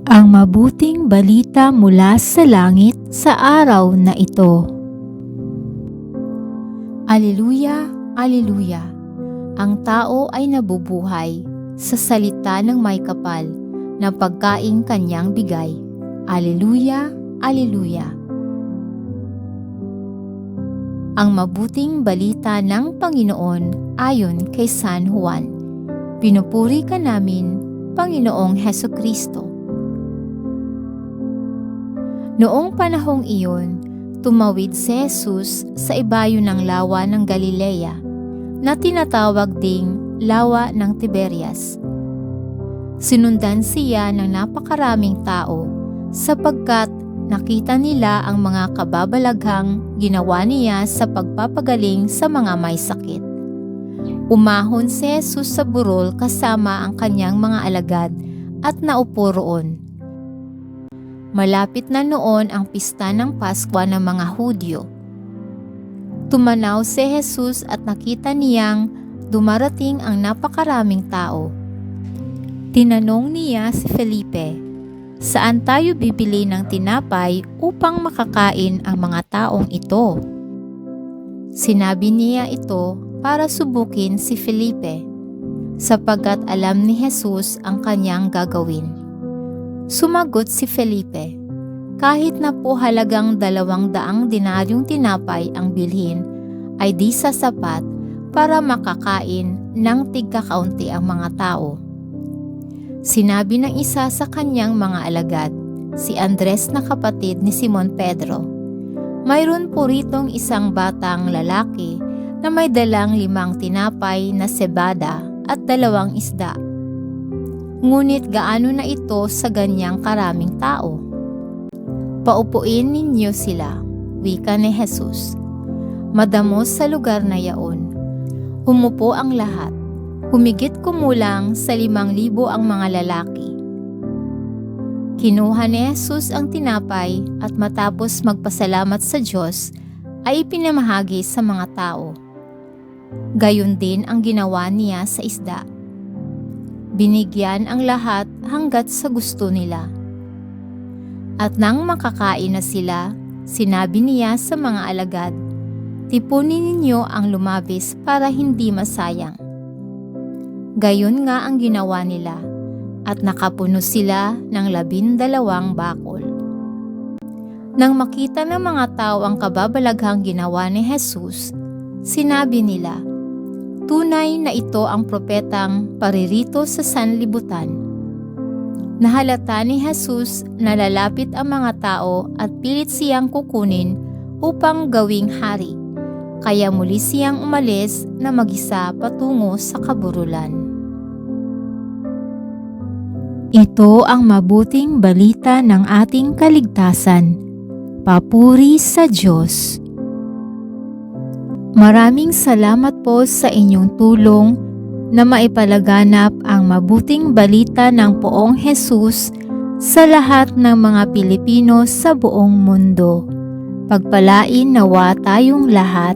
Ang mabuting balita mula sa langit sa araw na ito. Aleluya, aleluya! Ang tao ay nabubuhay sa salita ng may kapal na pagkaing kanyang bigay. Aleluya, aleluya! Ang mabuting balita ng Panginoon ayon kay San Juan. Pinupuri ka namin, Panginoong Hesukristo. Noong panahong iyon, tumawid si Jesus sa ibayo ng lawa ng Galilea na tinatawag ding lawa ng Tiberias. Sinundan siya ng napakaraming tao sapagkat nakita nila ang mga kababalaghang ginawa niya sa pagpapagaling sa mga may sakit. Umahon si Jesus sa burol kasama ang kanyang mga alagad at naupo roon. Malapit na noon ang pista ng Paskwa ng mga Hudyo. Tumanaw si Jesus at nakita niyang dumarating ang napakaraming tao. Tinanong niya si Felipe, "Saan tayo bibili ng tinapay upang makakain ang mga taong ito?" Sinabi niya ito para subukin si Felipe, sapagkat alam ni Jesus ang kanyang gagawin. Sumagot si Felipe, "Kahit na po halagang 200 dinaryong tinapay ang bilhin, ay di sasapat para makakain ng tigkakaunti ang mga tao." Sinabi ng isa sa kanyang mga alagad, si Andres na kapatid ni Simon Pedro, "Mayroon po ritong isang batang lalaki na may dalang 5 tinapay na sebada at 2 isda. Ngunit gaano na ito sa ganyang karaming tao?" "Paupuin ninyo sila," wika ni Jesus. Madamos sa lugar na yaon. Umupo ang lahat. Humigit kumulang sa 5,000 ang mga lalaki. Kinuha ni Jesus ang tinapay at matapos magpasalamat sa Diyos ay ipinamahagi sa mga tao. Gayon din ang ginawa niya sa isda. Binigyan ang lahat hanggat sa gusto nila. At nang makakain na sila, sinabi niya sa mga alagad, "Tipunin ninyo ang lumabis para hindi masayang." Gayon nga ang ginawa nila, at nakapuno sila ng 12 bakol. Nang makita ng mga tao ang kababalaghang ginawa ni Jesus, sinabi nila, "Tunay na ito ang propetang paririto sa sanlibutan." Nahalata ni Jesus na lalapit ang mga tao at pilit siyang kukunin upang gawing hari, kaya muli siyang umalis na mag-isa patungo sa kaburulan. Ito ang mabuting balita ng ating kaligtasan. Papuri sa Diyos. Maraming salamat po sa inyong tulong na maipalaganap ang mabuting balita ng Poong Jesus sa lahat ng mga Pilipino sa buong mundo. Pagpalain nawa tayong lahat.